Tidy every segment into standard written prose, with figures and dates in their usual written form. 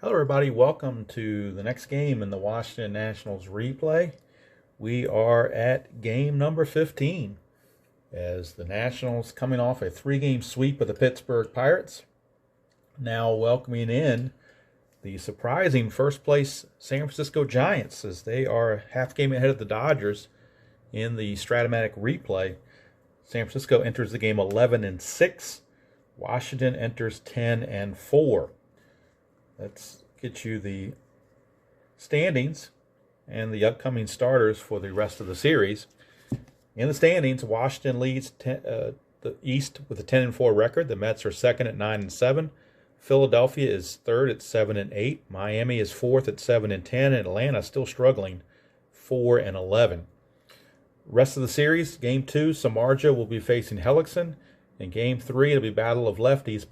Hello, everybody. Welcome to the next game in the Washington Nationals replay. We are at game number 15 as the Nationals coming off a three-game sweep of the Pittsburgh Pirates. Now welcoming in the surprising first place San Francisco Giants as they are half game ahead of the Dodgers in the Stratomatic replay. San Francisco enters the game 11-6. Washington enters 10-4. Let's get you the standings and the upcoming starters for the rest of the series. In the standings, Washington leads the East with a 10-4 record. The Mets are second at 9-7. Philadelphia is third at 7-8. Miami is fourth at 7-10. And Atlanta still struggling, 4-11. Rest of the series, Game 2, Samardzija will be facing Hellickson. In Game 3, it'll be battle of lefties,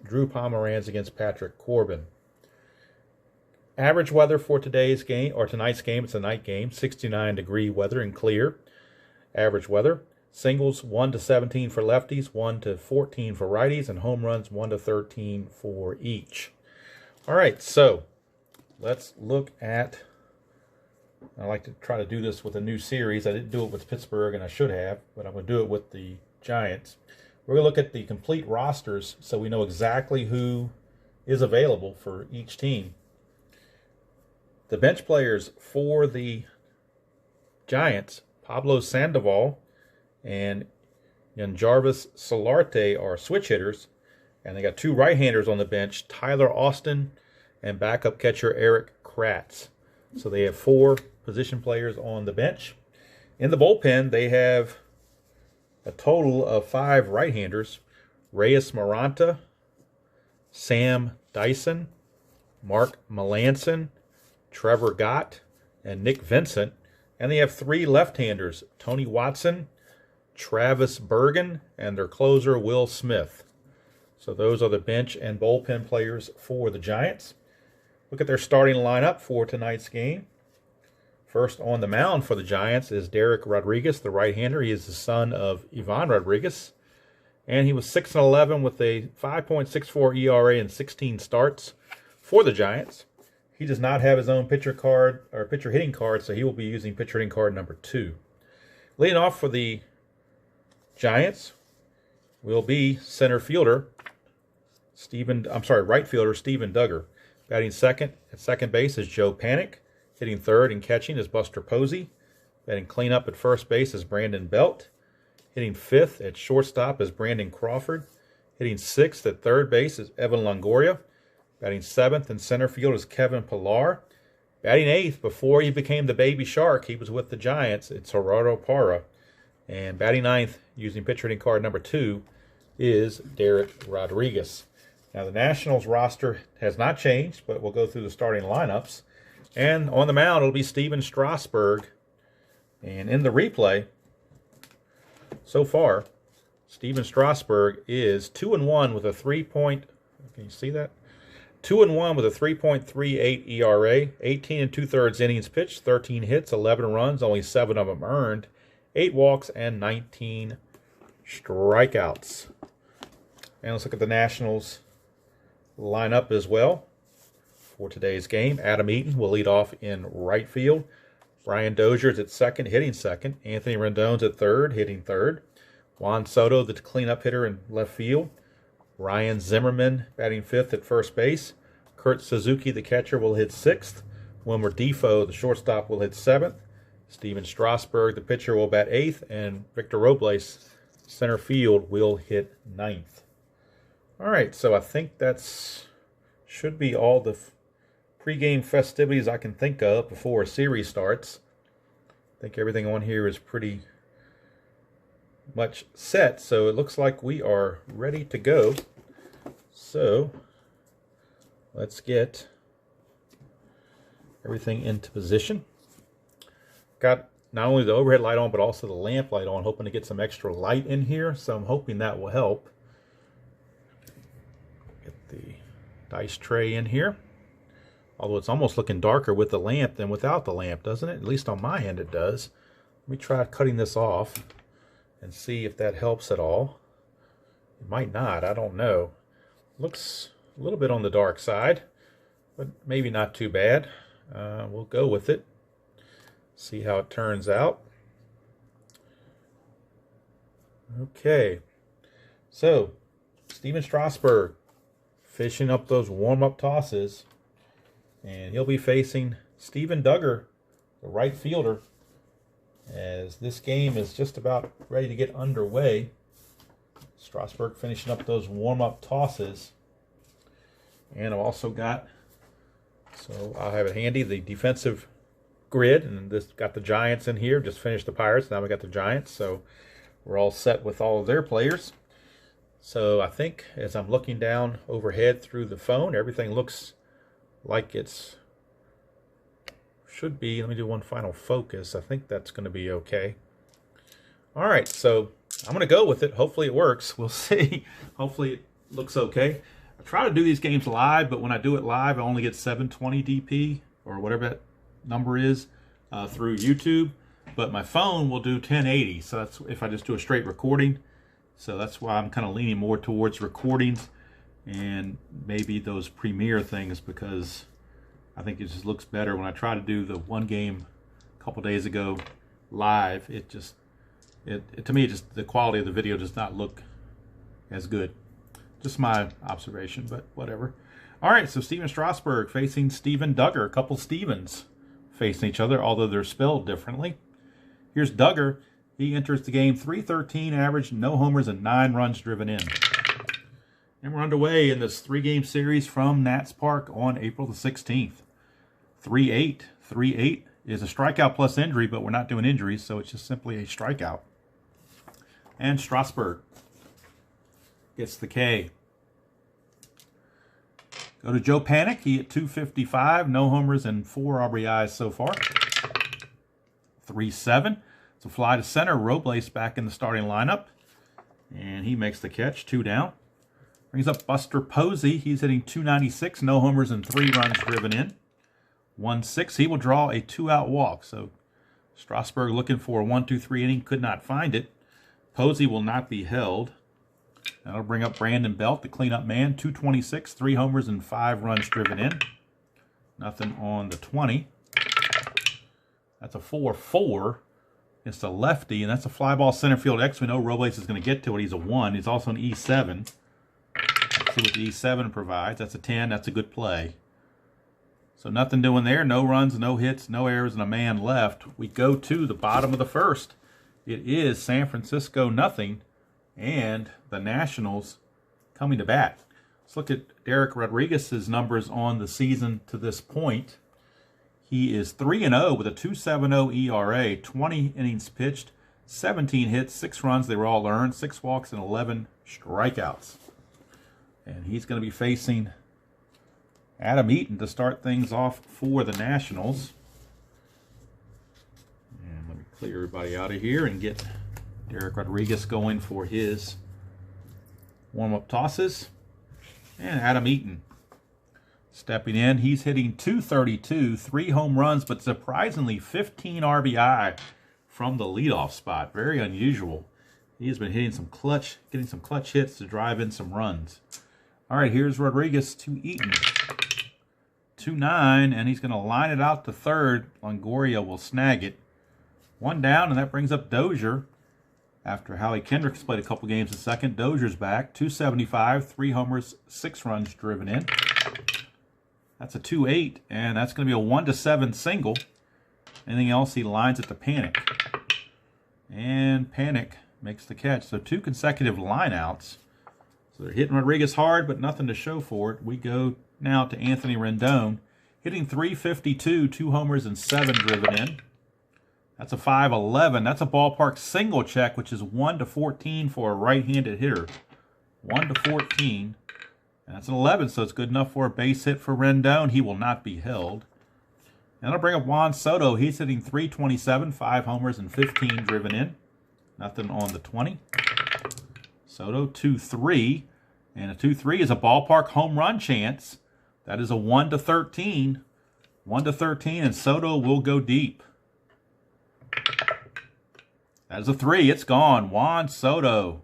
Drew Pomeranz against Patrick Corbin. Average weather for today's game, or tonight's game, it's a night game, 69-degree weather and clear. Average weather, singles 1-17 for lefties, 1-14 for righties, and home runs 1-13 for each. All right, so let's look at, I like to try to do this with a new series. I didn't do it with Pittsburgh, and I should have, but I'm going to do it with the Giants. We're going to look at the complete rosters so we know exactly who is available for each team. The bench players for the Giants, Pablo Sandoval and Yangervis Solarte are switch hitters, and they got two right-handers on the bench, Tyler Austin and backup catcher Erik Kratz. So they have four position players on the bench. In the bullpen, they have a total of five right-handers: Reyes Maranta, Sam Dyson, Mark Melancon, Trevor Gott, and Nick Vincent. And they have three left-handers: Tony Watson, Travis Bergen, and their closer, Will Smith. So those are the bench and bullpen players for the Giants. Look at their starting lineup for tonight's game. First on the mound for the Giants is Derek Rodriguez, the right-hander. He is the son of Ivan Rodriguez. And he was 6-11 with a 5.64 ERA and 16 starts for the Giants. He does not have his own pitcher card or pitcher hitting card, so he will be using pitcher hitting card number 2. Leading off for the Giants will be right fielder Steven Duggar. Batting second at second base is Joe Panik. Hitting third and catching is Buster Posey. Batting cleanup at first base is Brandon Belt. Hitting fifth at shortstop is Brandon Crawford. Hitting sixth at third base is Evan Longoria. Batting seventh in center field is Kevin Pillar. Batting eighth, before he became the baby shark, he was with the Giants, it's Gerardo Parra. And batting ninth, using pitcher hitting card number 2, is Derek Rodriguez. Now the Nationals roster has not changed, but we'll go through the starting lineups. And on the mound, it'll be Stephen Strasburg. And in the replay, so far, Stephen Strasburg is 2-1 with a 3. Can you see that? 2-1 with a 3.38 ERA, 18 2/3 innings pitched, 13 hits, 11 runs, only 7 of them earned, 8 walks, and 19 strikeouts. And let's look at the Nationals lineup as well. For today's game, Adam Eaton will lead off in right field. Brian Dozier's at second, hitting second. Anthony Rendon's at third, hitting third. Juan Soto, the cleanup hitter in left field. Ryan Zimmerman batting fifth at first base. Kurt Suzuki, the catcher, will hit sixth. Wilmer Defoe, the shortstop, will hit seventh. Steven Strasburg, the pitcher, will bat eighth. And Victor Robles, center field, will hit ninth. All right, so I think that's should be all the pre-game festivities I can think of before a series starts. I think everything on here is pretty much set, so it looks like we are ready to go. So let's get everything into position. Got not only the overhead light on, but also the lamp light on, hoping to get some extra light in here, so I'm hoping that will help. Get the dice tray in here. Although it's almost looking darker with the lamp than without the lamp, doesn't it? At least on my end it does. Let me try cutting this off and see if that helps at all. It might not, I don't know. Looks a little bit on the dark side. but maybe not too bad. We'll go with it. See how it turns out. Okay, so Stephen Strasburg fishing up those warm-up tosses, and he'll be facing Steven Duggar, the right fielder, as this game is just about ready to get underway. Strasburg finishing up those warm-up tosses. And I've also got, so I'll have it handy, the defensive grid, and this got the Giants in here. Just finished the Pirates, now we got the Giants, so we're all set with all of their players. So I think as I'm looking down overhead through the phone, everything looks like it's should be. Let me do one final focus. I think that's going to be okay. All right, so I'm going to go with it. Hopefully it works. We'll see. Hopefully it looks okay. I try to do these games live, but when I do it live, I only get 720 DP or whatever that number is through YouTube. But my phone will do 1080, so that's if I just do a straight recording. So that's why I'm kind of leaning more towards recordings and maybe those Premiere things, because I think it just looks better. When I try to do the one game a couple days ago live, to me, just the quality of the video does not look as good. Just my observation, but whatever. All right, so Stephen Strasburg facing Steven Duggar. A couple Stevens facing each other, although they're spelled differently. Here's Duggar. He enters the game .313 average, no homers, and 9 runs driven in. And we're underway in this 3-game series from Nats Park on April the 16th. 3-8. 3-8 is a strikeout plus injury, but we're not doing injuries, so it's just simply a strikeout. And Strasburg gets the K. Go to Joe Panik. He at .255, no homers and 4 RBIs so far. 3-7. It's a fly to center. Robles back in the starting lineup. And he makes the catch, 2 down. Brings up Buster Posey. He's hitting .296, no homers and 3 runs driven in. 1-6. He will draw a 2-out walk. So Strasburg looking for a 1-2-3 inning. Could not find it. Posey will not be held. That'll bring up Brandon Belt, the cleanup man. .226, 3 homers and 5 runs driven in. Nothing on the 20. That's a 4-4. It's a lefty, and that's a fly ball center field X. We know Robles is going to get to it. He's a 1. He's also an E7. Let's see what the E7 provides. That's a 10. That's a good play. So nothing doing there. No runs, no hits, no errors, and a man left. We go to the bottom of the first. It is San Francisco 0, and the Nationals coming to bat. Let's look at Derek Rodriguez's numbers on the season to this point. He is 3-0 with a .270 ERA, 20 innings pitched, 17 hits, 6 runs. They were all earned, 6 walks, and 11 strikeouts. And he's going to be facing Adam Eaton to start things off for the Nationals. And let me clear everybody out of here and get Derek Rodriguez going for his warm-up tosses. And Adam Eaton stepping in. He's hitting .232, 3 home runs, but surprisingly 15 RBI from the leadoff spot. Very unusual. He has been hitting getting some clutch hits to drive in some runs. All right, here's Rodriguez to Eaton. 2-9, and he's going to line it out to third. Longoria will snag it. 1 down, and that brings up Dozier. After Howie Kendricks played a couple games in second, Dozier's back. .275, 3 homers, 6 runs driven in. That's a 2-8, and that's going to be a 1-7 single. Anything else, he lines it to Panik. And Panik makes the catch. So 2 consecutive lineouts. So they're hitting Rodriguez hard, but nothing to show for it. We go now to Anthony Rendon, hitting .352, 2 homers and 7 driven in. That's a 5-11. That's a ballpark single check, which is 1-14 for a right-handed hitter. 1-14. And that's an 11, so it's good enough for a base hit for Rendon. He will not be held. And I'll bring up Juan Soto. He's hitting .327, 5 homers and 15 driven in. Nothing on the 20. Soto, 2-3. And a 2-3 is a ballpark home run chance. That is a 1-13. 1-13, and Soto will go deep. That is a 3. It's gone. Juan Soto.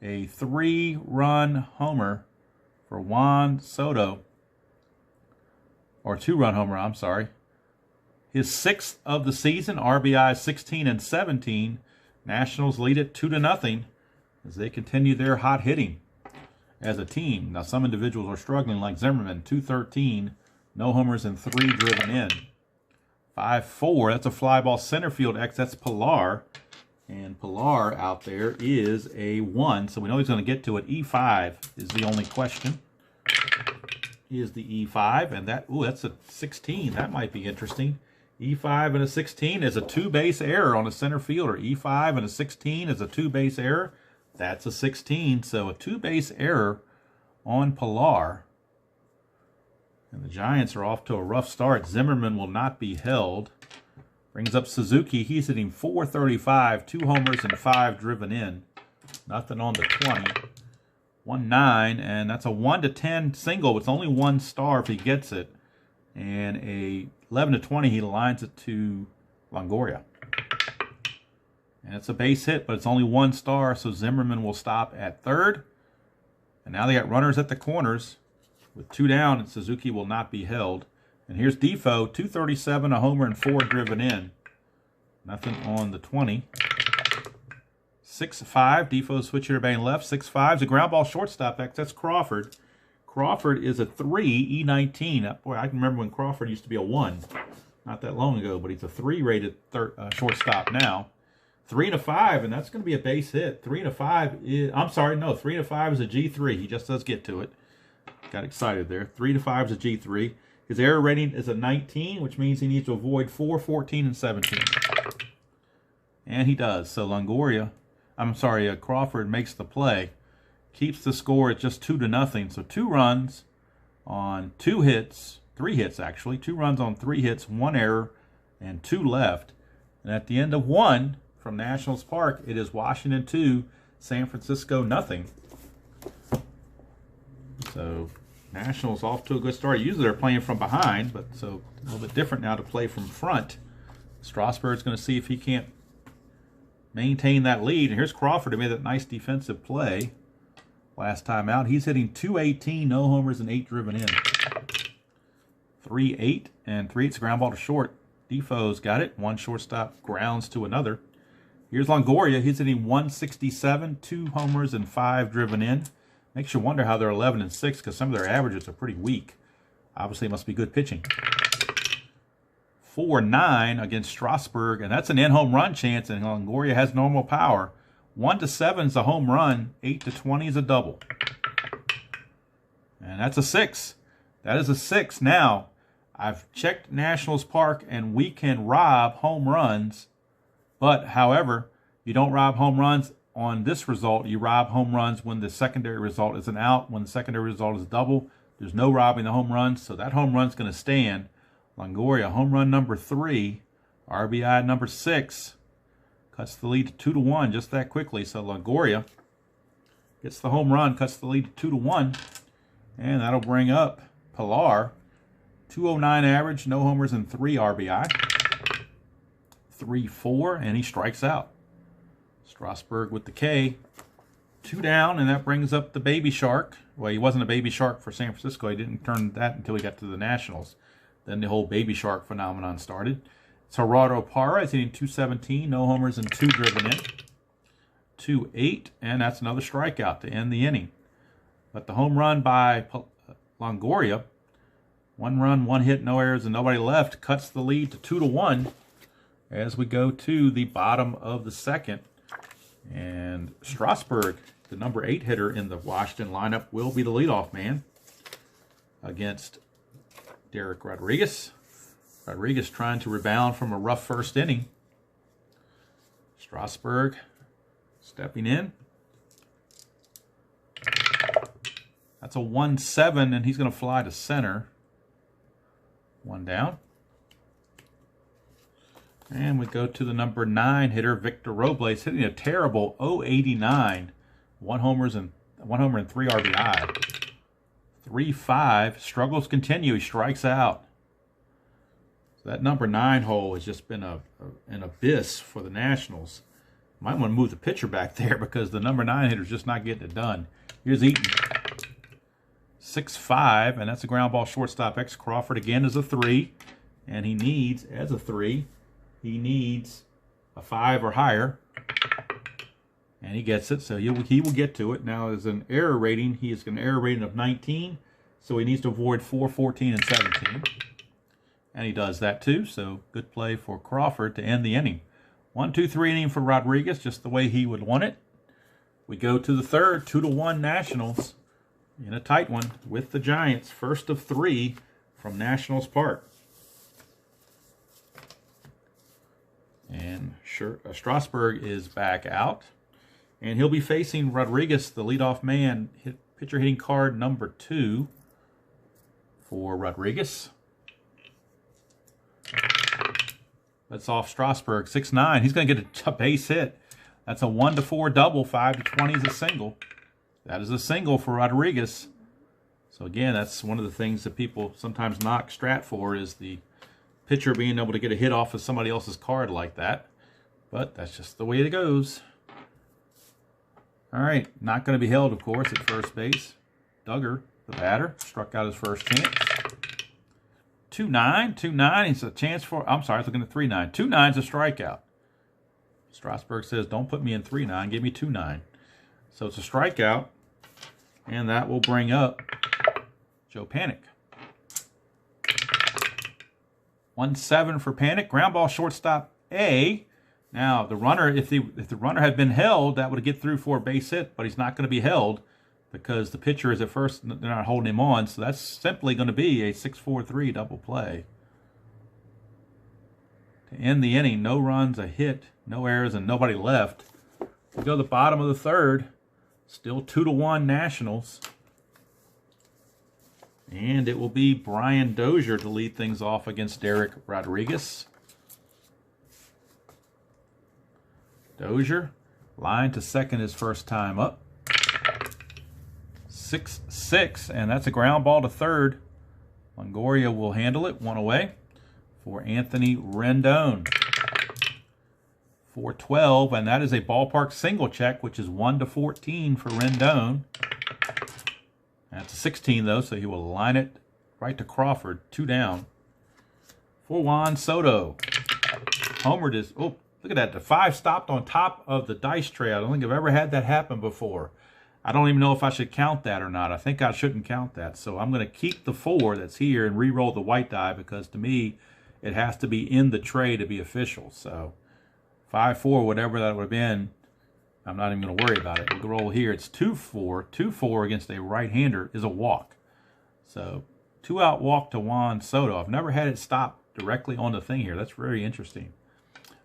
A 3-run homer for Juan Soto. or 2-run home run, I'm sorry. His 6th of the season, RBI 16 and 17. Nationals lead it 2-0 as they continue their hot hitting as a team. Now, some individuals are struggling, like Zimmerman, 213, no homers and 3 driven in. 5-4, that's a fly ball center field X. That's Pilar. And Pilar out there is a 1, so we know he's going to get to it. E5 is the only question. Is the E5, and that, ooh, that's a 16. That might be interesting. E5 and a 16 is a 2-base error on a center fielder. E5 and a 16 is a 2-base error. That's a 16, so a 2-base error on Pilar. And the Giants are off to a rough start. Zimmerman will not be held. Brings up Suzuki. He's hitting .435, 2 homers and 5 driven in. Nothing on the 20. 1-9, and that's a 1-10 single. It's only 1 star if he gets it. And a 11-20, he lines it to Longoria. And it's a base hit, but it's only 1 star, so Zimmerman will stop at third. And now they got runners at the corners with 2 down, and Suzuki will not be held. And here's Defoe, 237, a homer and 4 driven in. Nothing on the 20. 6-5, Defoe switch hitter batting left. 6-5 is a ground ball shortstop. That's Crawford. Crawford is a 3, E19. Boy, I can remember when Crawford used to be a 1. Not that long ago, but he's a 3 rated shortstop now. 3 and a 5, and that's going to be a base hit. 3 and a 5 is, I'm sorry, no, 3 and a 5 is a G3. He just does get to it. Got excited there. 3 to 5 is a G3. His error rating is a 19, which means he needs to avoid 4, 14, and 17. And he does. So Crawford makes the play. Keeps the score at just 2-0. So 2 runs on 2 hits, 3 hits actually. 2 runs on 3 hits, 1 error, and 2 left. And at the end of 1 from Nationals Park, it is Washington 2, San Francisco 0. So Nationals off to a good start. Usually they're playing from behind, but so a little bit different now to play from front. Strasburg's going to see if he can't maintain that lead. And here's Crawford, who made that nice defensive play last time out. He's hitting .218, no homers and 8 driven in. 3-8 and 3. It's a ground ball to short. Defoe's got it. 1 shortstop grounds to another. Here's Longoria. He's hitting .167, 2 homers and 5 driven in. Makes you wonder how they're 11 and 6 because some of their averages are pretty weak. Obviously, it must be good pitching. 4-9 against Strasburg, and that's an in-home run chance, and Longoria has normal power. 1-7 is a home run. 8-20 is a double. And that's a 6. That is a 6. Now, I've checked Nationals Park, and we can rob home runs. But, however, you don't rob home runs on this result. You rob home runs when the secondary result is an out. When the secondary result is double, there's no robbing the home runs. So that home run's going to stand. Longoria, home run number 3. RBI number 6. Cuts the lead to 2-1 just that quickly. So Longoria gets the home run, cuts the lead to 2-1. And that'll bring up Pilar. 209 average, no homers and 3 RBI. 3-4, and he strikes out. Strasburg with the K. 2 down, and that brings up the Baby Shark. Well, he wasn't a Baby Shark for San Francisco. He didn't turn that until he got to the Nationals. Then the whole Baby Shark phenomenon started. Gerardo Parra is hitting .217, no homers and 2 driven in. 2-8, and that's another strikeout to end the inning. But the home run by Longoria, 1 run, 1 hit, no errors, and nobody left, cuts the lead to 2-1 as we go to the bottom of the second. And Strasburg, the number 8 hitter in the Washington lineup, will be the leadoff man against Derek Rodriguez. Rodriguez trying to rebound from a rough first inning. Strasburg stepping in. That's a 1-7, and he's going to fly to center. 1 down. And we go to the number 9 hitter, Victor Robles, hitting a terrible .089. 1 homer and 3 RBI. 3-5. Struggles continue. He strikes out. So that number 9 hole has just been an abyss for the Nationals. Might want to move the pitcher back there because the number 9 hitter's just not getting it done. Here's Eaton. 6-5, and that's a ground ball shortstop. X Crawford again is a 3, and he needs, as a 3, he needs a 5 or higher, and he gets it, so he will get to it. Now, as an error rating, he is an error rating of 19, so he needs to avoid 4, 14, and 17, and he does that too, so good play for Crawford to end the inning. 1-2-3 inning for Rodriguez, just the way he would want it. We go to the third, 2-1 Nationals in a tight one with the Giants. First of 3 from Nationals Park. And Strasburg is back out. And he'll be facing Rodriguez, the leadoff man, pitcher hitting card number 2 for Rodriguez. That's off Strasburg, 6-9. He's going to get a base hit. That's a 1-4 double, 5-20 is a single. That is a single for Rodriguez. So again, that's one of the things that people sometimes knock Strat for, is the pitcher being able to get a hit off of somebody else's card like that. But that's just the way it goes. All right, not going to be held, of course, at first base. Duggar, the batter, struck out his first chance. 2-9, 2-9. It's a chance for, I'm sorry, I was looking at 3-9. 2-9 is a strikeout. Strasburg says, don't put me in 3-9, give me 2-9. So it's a strikeout, and that will bring up Joe Panik. 1-7 for Panik. Ground ball shortstop A. Now, the runner, if the runner had been held, that would get through for a base hit, but he's not going to be held because the pitcher is at first, they're not holding him on, so that's simply going to be a 6-4-3 double play. To end the inning, no runs, a hit, no errors, and nobody left. We go to the bottom of the third. Still 2-1 Nationals. And it will be Brian Dozier to lead things off against Derek Rodriguez. Dozier, line to second his first time up. 6-6, and that's a ground ball to third. Longoria will handle it, 1 away for Anthony Rendon. 4-12, and that is a ballpark single check, which is 1-14 for Rendon. That's a 16, though, so he will line it right to Crawford, 2 down. For Juan Soto. Homered is, oh, look at that. The 5 stopped on top of the dice tray. I don't think I've ever had that happen before. I don't even know if I should count that or not. I think I shouldn't count that. So I'm going to keep the 4 that's here and re-roll the white die, because to me, it has to be in the tray to be official. So 5-4, whatever that would have been, I'm not even going to worry about it. We can roll here. It's 2-4. 2-4 against a right-hander is a walk. So 2-out walk to Juan Soto. I've never had it stop directly on the thing here. That's very interesting.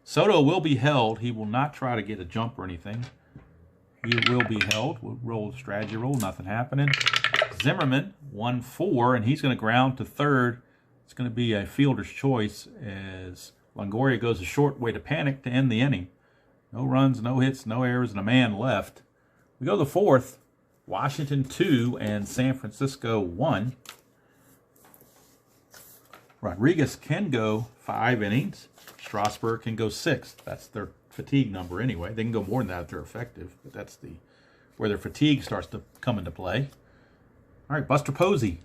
Soto will be held. He will not try to get a jump or anything. He will be held. We'll roll the strategy roll. Nothing happening. Zimmerman, 1-4, and he's going to ground to third. It's going to be a fielder's choice as Longoria goes a short way to Panik to end the inning. No runs, no hits, no errors, and a man left. We go to the fourth. Washington 2 and San Francisco 1. Rodriguez can go 5 innings. Strasburg can go 6. That's their fatigue number anyway. They can go more than that if they're effective, but that's where their fatigue starts to come into play. All right, Buster Posey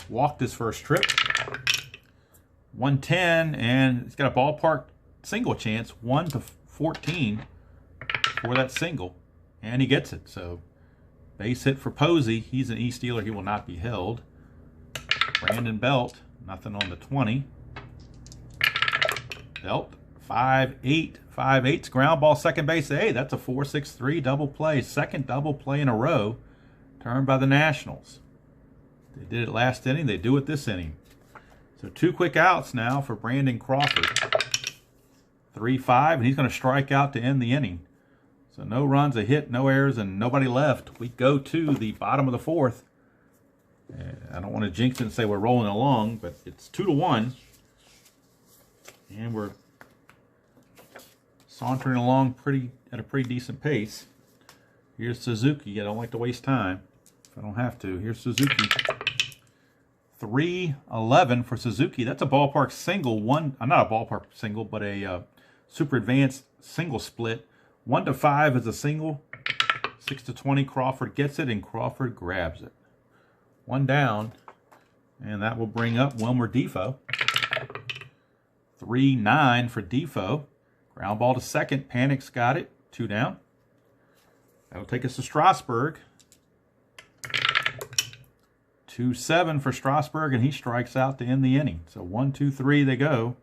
walked his first trip. 110, and he's got a ballpark single chance, 1-14 for that single, and he gets it. So base hit for Posey. He's an E-stealer. He will not be held. Brandon Belt, nothing on the 20. Belt, 5-8. 5-8's ground ball, second base. Hey, that's a 4-6-3 double play. Second double play in a row, turned by the Nationals. They did it last inning. They do it this inning. So 2 quick outs now for Brandon Crawford. 3-5, and he's going to strike out to end the inning. So no runs, a hit, no errors, and nobody left. We go to the bottom of the fourth. I don't want to jinx it and say we're rolling along, but it's 2-1. And we're sauntering along at a pretty decent pace. Here's Suzuki. I don't like to waste time if I don't have to. Here's Suzuki. 3-11 for Suzuki. That's a ballpark single. Not a ballpark single, but a super advanced single split. 1-5 is a single. 6-20, Crawford gets it, and Crawford grabs it. One down. And that will bring up Wilmer Defoe. 3-9 for Defoe. Ground ball to second. Panic's got it. 2 down. That'll take us to Strasburg. 2-7 for Strasburg, and he strikes out to end the inning. So 1, 2, 3 they go.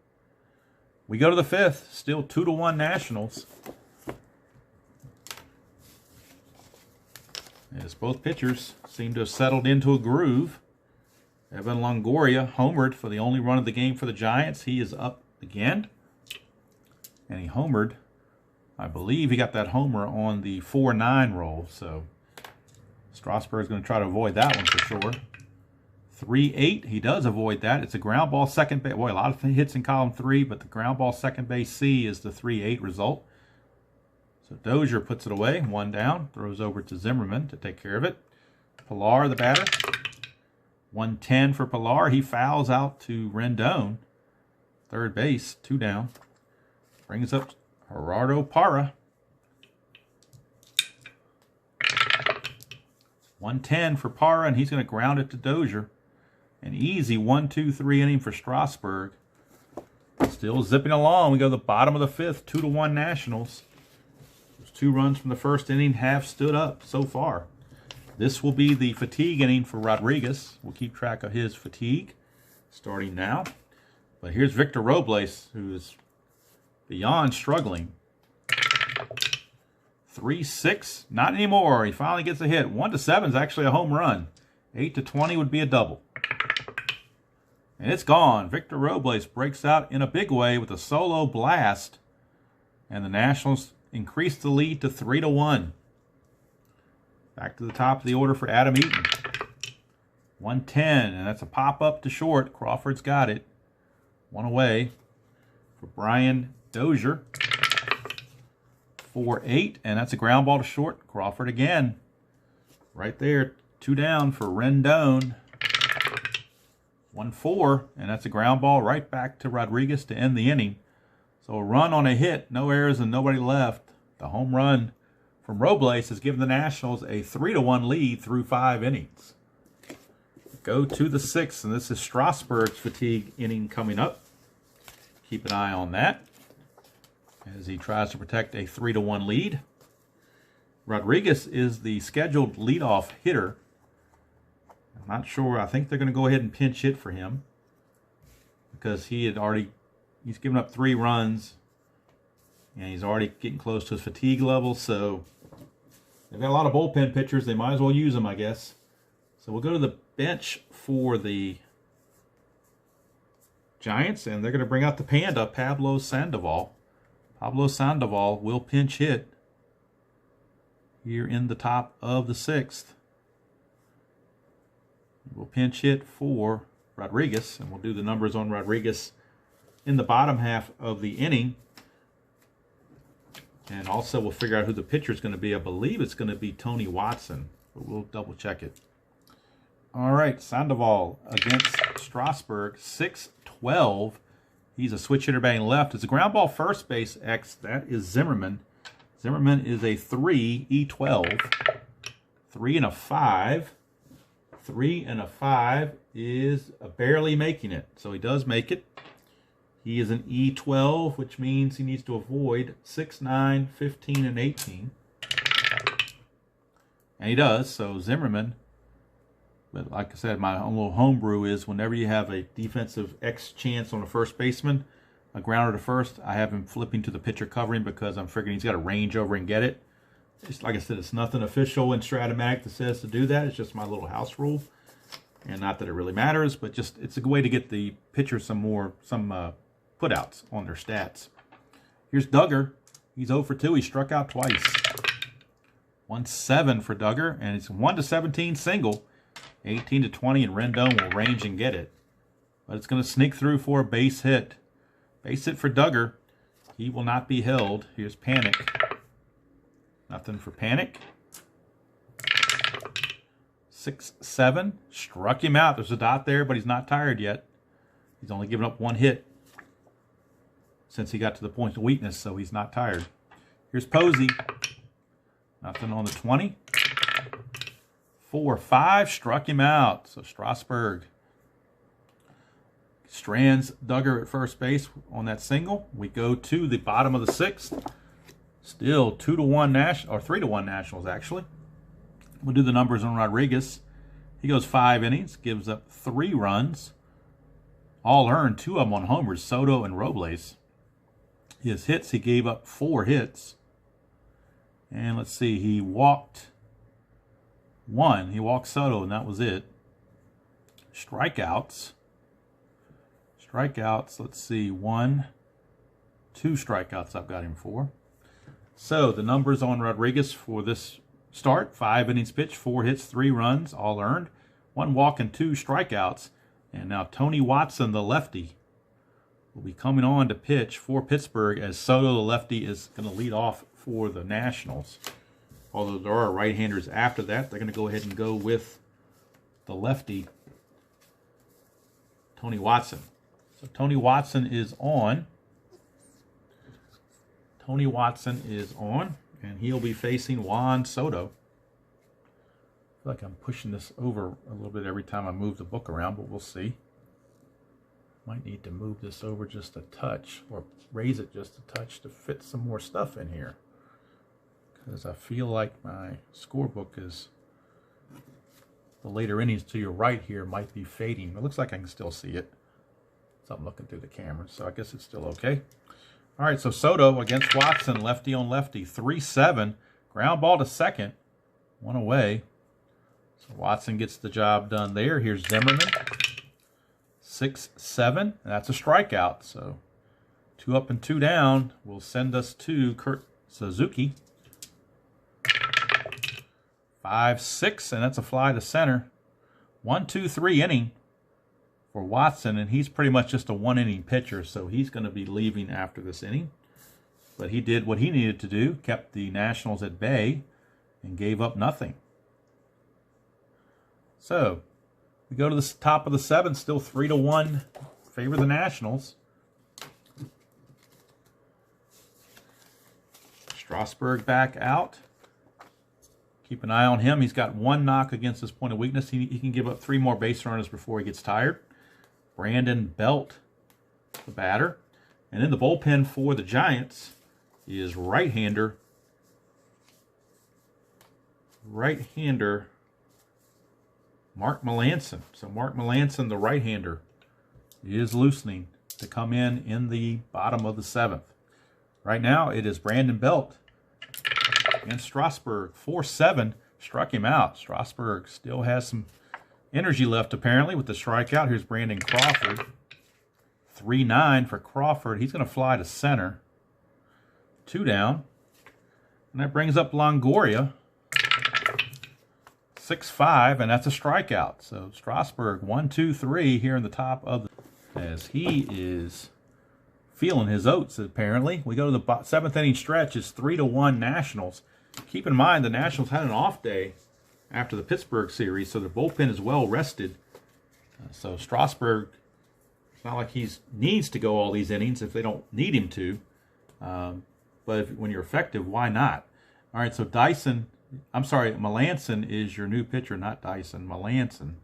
We go to the 5th. Still 2-1 Nationals. As both pitchers seem to have settled into a groove. Evan Longoria homered for the only run of the game for the Giants. He is up again. And he homered. I believe he got that homer on the 4-9 roll. So Strasburg's going to try to avoid that one for sure. 3-8. He does avoid that. It's a ground ball second base. Boy, a lot of hits in column 3, but the ground ball second base C is the 3-8 result. So Dozier puts it away. 1 down. Throws over to Zimmerman to take care of it. Pilar, the batter. 1-10 for Pilar. He fouls out to Rendon. Third base. 2 down. Brings up Gerardo Parra. 1-10 for Parra, and he's going to ground it to Dozier. An easy 1, 2, 3 inning for Strasburg. Still zipping along. We go to the bottom of the 5th. 2-1 Nationals. Those 2 runs from the first inning have stood up so far. This will be the fatigue inning for Rodriguez. We'll keep track of his fatigue starting now. But here's Victor Robles, who is beyond struggling. 3-6, not anymore. He finally gets a hit. 1-7 is actually a home run. 8-20 would be a double. And it's gone. Victor Robles breaks out in a big way with a solo blast. And the Nationals increase the lead to 3-1. Back to the top of the order for Adam Eaton. 1-10, and that's a pop-up to short. Crawford's got it. 1 away for Brian Dozier. 4-8, and that's a ground ball to short. Crawford again. Right there, 2 down for Rendon. 1-4, and that's a ground ball right back to Rodriguez to end the inning. So a run on a hit, no errors and nobody left. The home run from Robles has given the Nationals a 3-1 lead through 5 innings. Go to the 6th, and this is Strasburg's fatigue inning coming up. Keep an eye on that as he tries to protect a 3-1 lead. Rodriguez is the scheduled leadoff hitter. I'm not sure. I think they're going to go ahead and pinch hit for him because he's given up 3 runs and he's already getting close to his fatigue level. So they've got a lot of bullpen pitchers. They might as well use them, I guess. So we'll go to the bench for the Giants, and they're going to bring out the Panda, Pablo Sandoval. Pablo Sandoval will pinch hit here in the top of the 6th. We'll pinch hit for Rodriguez, and we'll do the numbers on Rodriguez in the bottom half of the inning. And also we'll figure out who the pitcher is going to be. I believe it's going to be Tony Watson, but we'll double check it. All right, Sandoval against Strasburg, 6-12. He's a switch hitter batting left. It's a ground ball first base X. That is Zimmerman. Zimmerman is a 3, E12. 3 and a 5. 3 and a 5 is barely making it. So he does make it. He is an E12, which means he needs to avoid 6, 9, 15, and 18. And he does. So Zimmerman, but like I said, my own little homebrew is whenever you have a defensive X chance on a first baseman, a grounder to first, I have him flipping to the pitcher covering because I'm figuring he's got to range over and get it. It's, like I said, it's nothing official in Stratomatic that says to do that. It's just my little house rule. And not that it really matters, but just it's a good way to get the pitcher some putouts on their stats. Here's Duggar. He's 0 for 2. He struck out twice. 1-7 for Duggar, and it's 1-17 single. 18-20, and Rendon will range and get it. But it's going to sneak through for a base hit. Base hit for Duggar. He will not be held. Here's Panic. Nothing for Panic. 6-7. Struck him out. There's a dot there, but he's not tired yet. He's only given up 1 hit since he got to the point of weakness, so he's not tired. Here's Posey. Nothing on the 20. 4-5, struck him out. So Strasburg. Strands Duggar at first base on that single. We go to the bottom of the 6th. Still 2-1 National, or 3-1 Nationals actually. We'll do the numbers on Rodriguez. He goes 5 innings, gives up 3 runs. All earned, 2 of them on homers, Soto and Robles. His hits, he gave up 4 hits. And let's see, he walked 1. He walked Soto, and that was it. Strikeouts, let's see, 1, 2 strikeouts I've got him for. So the numbers on Rodriguez for this start: 5 innings pitched, 4 hits, 3 runs, all earned, 1 walk and 2 strikeouts. And now Tony Watson, the lefty, will be coming on to pitch for Pittsburgh, as Soto, the lefty, is going to lead off for the Nationals. Although there are right-handers after that, they're going to go ahead and go with the lefty, Tony Watson. So Tony Watson is on. And he'll be facing Juan Soto. I feel like I'm pushing this over a little bit every time I move the book around, but we'll see. Might need to move this over just a touch, or raise it just a touch to fit some more stuff in here, because I feel like my scorebook is, the later innings to your right here might be fading. It looks like I can still see it. So I'm looking through the camera, so I guess it's still okay. All right, so Soto against Watson, lefty on lefty, 3-7. Ground ball to second, 1 away. So Watson gets the job done there. Here's Zimmerman, 6-7. And that's a strikeout. So 2 up and 2 down will send us to Kurt Suzuki. 5-6, and that's a fly to center. 1-2-3 inning for Watson, and he's pretty much just a 1-inning pitcher, so he's going to be leaving after this inning. But he did what he needed to do, kept the Nationals at bay, and gave up nothing. So we go to the top of the 7th, still 3-1, favor the Nationals. Strasburg back out. Keep an eye on him. He's got 1 knock against his point of weakness. He can give up 3 more base runners before he gets tired. Brandon Belt, the batter. And in the bullpen for the Giants is right-hander Mark Melancon. So Mark Melancon, the right-hander, is loosening to come in the bottom of the 7th. Right now it is Brandon Belt and Strasburg. 4-7, struck him out. Strasburg still has some energy left, apparently, with the strikeout. Here's Brandon Crawford. 3-9 for Crawford. He's going to fly to center. 2 down. And that brings up Longoria. 6-5, and that's a strikeout. So Strasburg, 1-2-3 here in the top of the, as he is feeling his oats, apparently. We go to the 7th inning stretch. It's 3-1 Nationals. Keep in mind, the Nationals had an off day after the Pittsburgh series, so their bullpen is well rested. So Strasburg, it's not like he needs to go all these innings if they don't need him to. But when you're effective, why not? All right, so Melancon is your new pitcher, not Dyson. Melancon.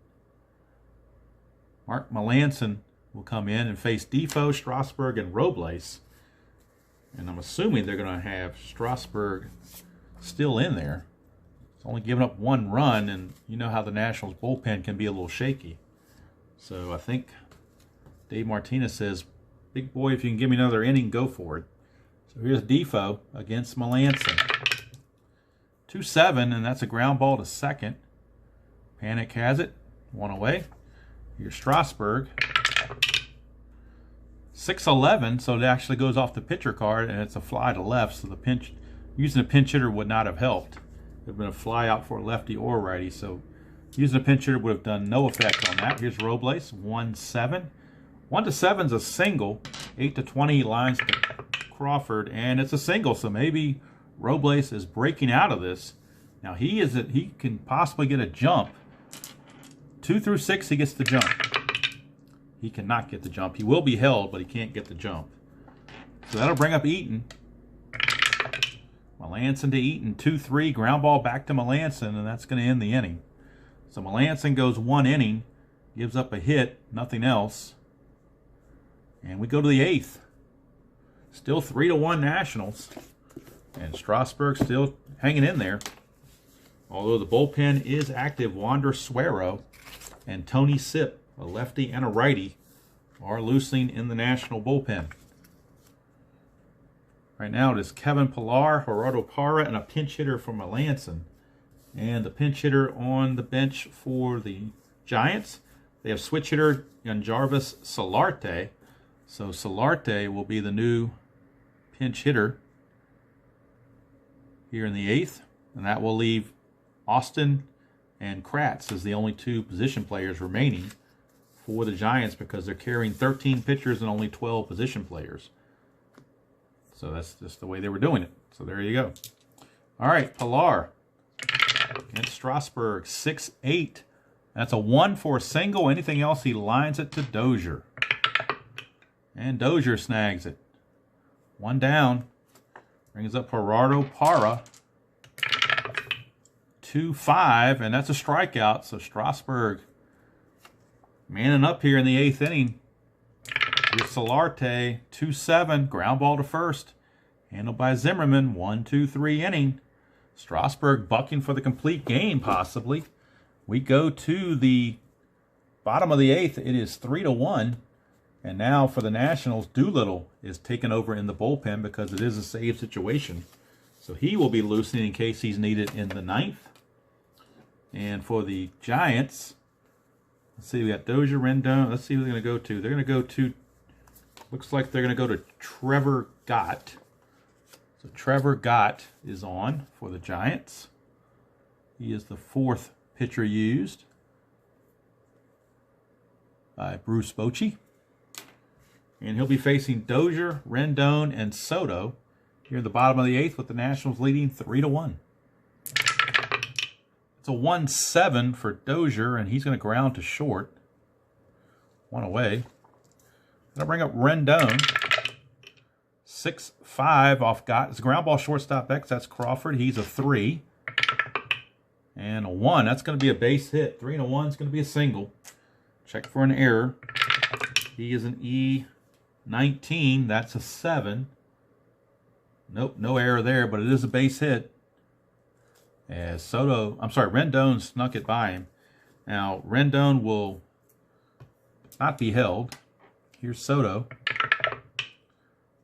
Mark Melancon will come in and face Defoe, Strasburg, and Robles. And I'm assuming they're going to have Strasburg still in there. It's only giving up 1 run, and you know how the Nationals bullpen can be a little shaky. So I think Dave Martinez says, big boy, if you can give me another inning, go for it. So here's Defoe against Melancon. 2-7, and that's a ground ball to second. Panic has it, 1 away. Here's Strasburg. 6-11, so it actually goes off the pitcher card, and it's a fly to left, so using a pinch hitter would not have helped. It would have been a fly out for a lefty or righty, so using a pinch hitter would have done no effect on that. Here's Robles, 1-7. 1-7 is a single. 8-20 lines to Crawford, and it's a single, so maybe Robles is breaking out of this. Now he can possibly get a jump. 2 through 6, he gets the jump. He cannot get the jump. He will be held, but he can't get the jump. So that'll bring up Eaton. Melancon to Eaton, 2-3, ground ball back to Melancon, and that's going to end the inning. So Melancon goes 1 inning, gives up a hit, nothing else. And we go to the 8th. Still 3-1 Nationals. And Strasburg still hanging in there. Although the bullpen is active, Wander Suero and Tony Sipp, a lefty and a righty, are loosening in the National bullpen. Right now it is Kevin Pillar, Gerardo Parra, and a pinch hitter for Melancon. And the pinch hitter on the bench for the Giants, they have switch hitter Yangervis Solarte. So Solarte will be the new pinch hitter here in the 8th. And that will leave Austin and Kratz as the only 2 position players remaining for the Giants because they're carrying 13 pitchers and only 12 position players. So that's just the way they were doing it. So there you go. All right, Pillar against Strasburg, 6-8. That's a 1 for a single. Anything else, he lines it to Dozier. And Dozier snags it. 1 down. Brings up Gerardo Parra. 2-5, and that's a strikeout. So Strasburg manning up here in the 8th inning. With Solarte, 2-7, ground ball to first. Handled by Zimmerman, 1-2-3 inning. Strasburg bucking for the complete game, possibly. We go to the bottom of the 8th. It is 3-1. And now for the Nationals, Doolittle is taken over in the bullpen because it is a save situation. So he will be loosening in case he's needed in the 9th. And for the Giants, let's see, we got Dozier, Rendon. Let's see who they're going to go to. They're going to go to, looks like they're going to go to Trevor Gott. So Trevor Gott is on for the Giants. He is the 4th pitcher used by Bruce Bochy. And he'll be facing Dozier, Rendon, and Soto here at the bottom of the 8th with the Nationals leading 3-1. It's a 1-7 for Dozier, and he's going to ground to short. 1 away. Going to bring up Rendon. 6-5 off Gott. It's a ground ball shortstop X. That's Crawford. He's a 3. And a 1. That's going to be a base hit. 3-1 is going to be a single. Check for an error. He is an E19. That's a 7. Nope, no error there, but it is a base hit. As Rendon snuck it by him. Now, Rendon will not be held. Here's Soto.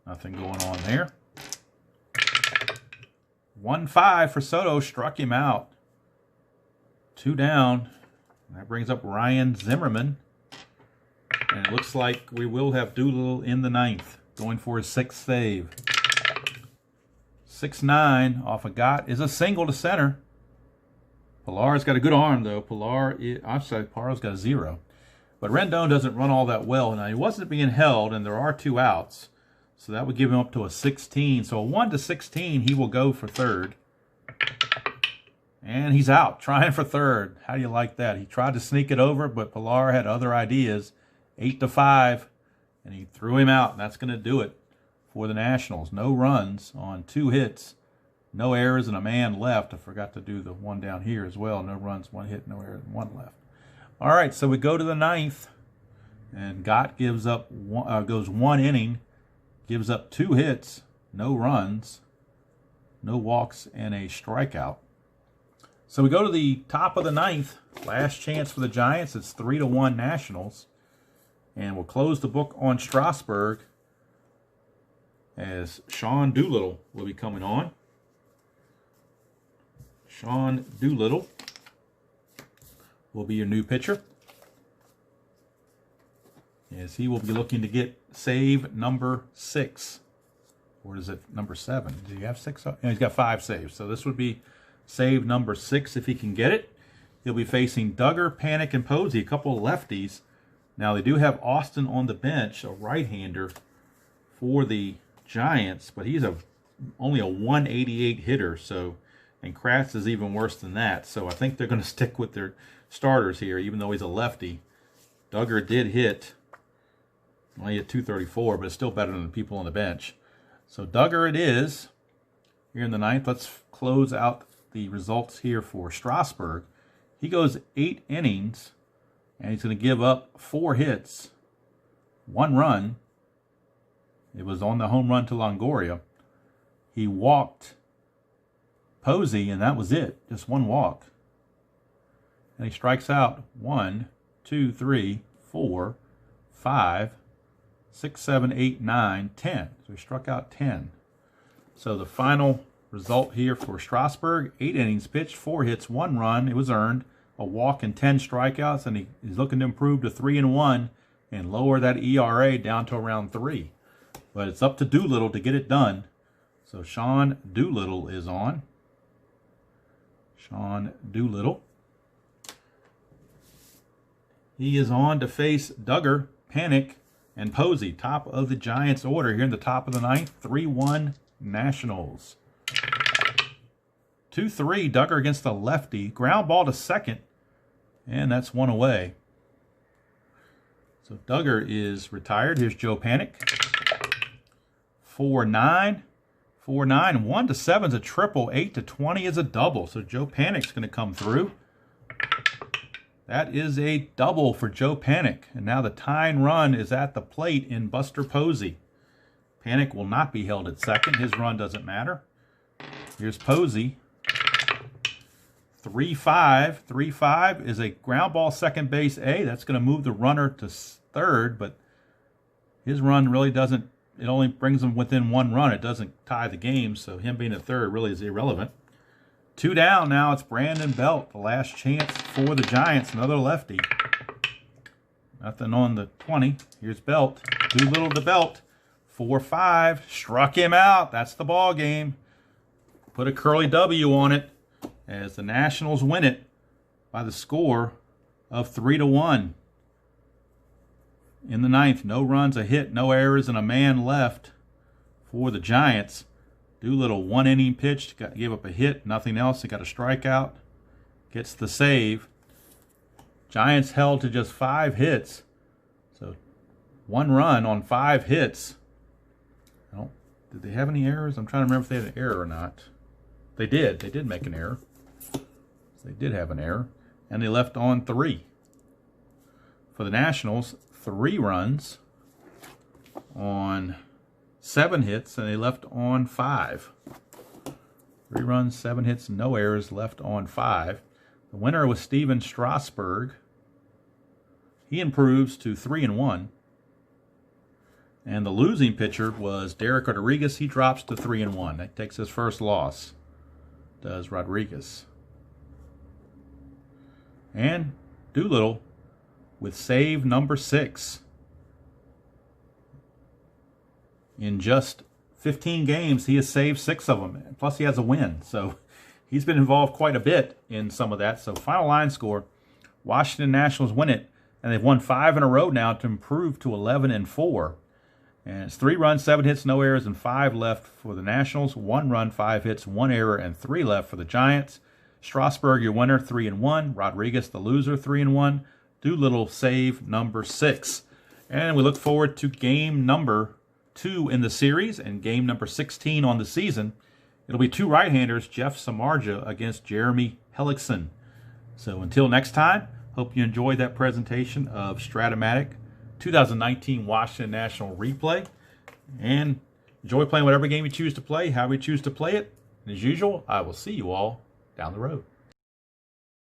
Nothing going on there. 1-5 for Soto. Struck him out. 2 down. That brings up Ryan Zimmerman. And it looks like we will have Doolittle in the 9th. Going for his 6th save. 6-9 off of Gott is a single to center. Pillar's got a good arm, though. Parra's got a 0. But Rendon doesn't run all that well. Now, he wasn't being held, and there are 2 outs. So that would give him up to a 16. So a 1-16, he will go for 3rd. And he's out, trying for 3rd. How do you like that? He tried to sneak it over, but Pillar had other ideas. 8-5, and he threw him out, and that's going to do it for the Nationals. No runs on 2 hits, no errors, and a man left. I forgot to do the one down here as well. No runs, 1 hit, no errors, and 1 left. All right, so we go to the 9th, and Gott goes 1 inning, gives up 2 hits, no runs, no walks, and a strikeout. So we go to the top of the 9th. Last chance for the Giants. It's 3-1 Nationals. And we'll close the book on Strasburg as Sean Doolittle will be coming on. Sean Doolittle will be your new pitcher, as he will be looking to get save number 6. Or is it number 7? Does he have 6? No, he's got 5 saves. So this would be save number 6 if he can get it. He'll be facing Duggar, Panik, and Posey, a couple of lefties. Now, they do have Austin on the bench, a right-hander for the Giants, but he's only a 188 hitter, and Kratz is even worse than that. So I think they're going to stick with their starters here, even though he's a lefty. Duggar did hit, only at 234, but it's still better than the people on the bench. So Duggar it is here in the 9th. Let's close out the results here for Strasburg. He goes 8 innings, and he's going to give up 4 hits, 1 run. It was on the home run to Longoria. He walked Posey, and that was it. Just 1 walk. And he strikes out 1, 2, 3, 4, 5, 6, 7, 8, 9, 10. So he struck out 10. So the final result here for Strasburg, 8 innings pitched, 4 hits, 1 run. It was earned. A walk and 10 strikeouts, and he's looking to improve to 3-1 and lower that ERA down to around 3. But it's up to Doolittle to get it done. So Sean Doolittle is on. Sean Doolittle. He is on to face Duggar, Panik, and Posey. Top of the Giants order here in the top of the 9th. 3-1 Nationals. 2-3, Duggar against the lefty. Ground ball to second, and that's 1 away. So Duggar is retired. Here's Joe Panik. 4-9. 4-9. 1-7 is a triple. 8-20 is a double. So Joe Panik's going to come through. That is a double for Joe Panik. And now the tying run is at the plate in Buster Posey. Panik will not be held at second. His run doesn't matter. Here's Posey. 3-5. 3-5 is a ground ball second base A. That's going to move the runner to third, but his run really doesn't, it only brings him within 1 run. It doesn't tie the game, so him being a third really is irrelevant. 2 down now. It's Brandon Belt, the last chance for the Giants. Another lefty. Nothing on the 20. Here's Belt. Doolittle to Belt. 4-5. Struck him out. That's the ball game. Put a curly W on it as the Nationals win it by the score of 3-1. In the 9th, no runs, a hit, no errors, and a man left for the Giants. Doolittle 1 inning pitched, gave up a hit, nothing else. He got a strikeout, gets the save. Giants held to just 5 hits, so 1 run on 5 hits. Did they have any errors? I'm trying to remember if they had an error or not. They did. They did make an error. They did have an error, and they left on 3. For the Nationals, 3 runs on 7 hits, and they left on 5. 3 runs, 7 hits, no errors, left on 5. The winner was Stephen Strasburg. He improves to 3-1. And the losing pitcher was Derek Rodriguez. He drops to 3-1. That takes his first loss, does Rodriguez. And Doolittle with save number 6. In just 15 games, he has saved 6 of them. Plus, he has a win. So he's been involved quite a bit in some of that. So final line score, Washington Nationals win it. And they've won 5 in a row now to improve to 11-4. And it's 3 runs, 7 hits, no errors, and 5 left for the Nationals. 1 run, 5 hits, 1 error, and 3 left for the Giants. Strasburg, your winner, 3-1. Rodriguez, the loser, 3-1. Doolittle, save number 6. And we look forward to game number 2 in the series and game number 16 on the season. It'll be 2 right-handers, Jeff Samardzija against Jeremy Hellickson. So until next time, hope you enjoyed that presentation of Strat-O-Matic 2019 Washington National Replay. And enjoy playing whatever game you choose to play, however you choose to play it. And as usual, I will see you all down the road.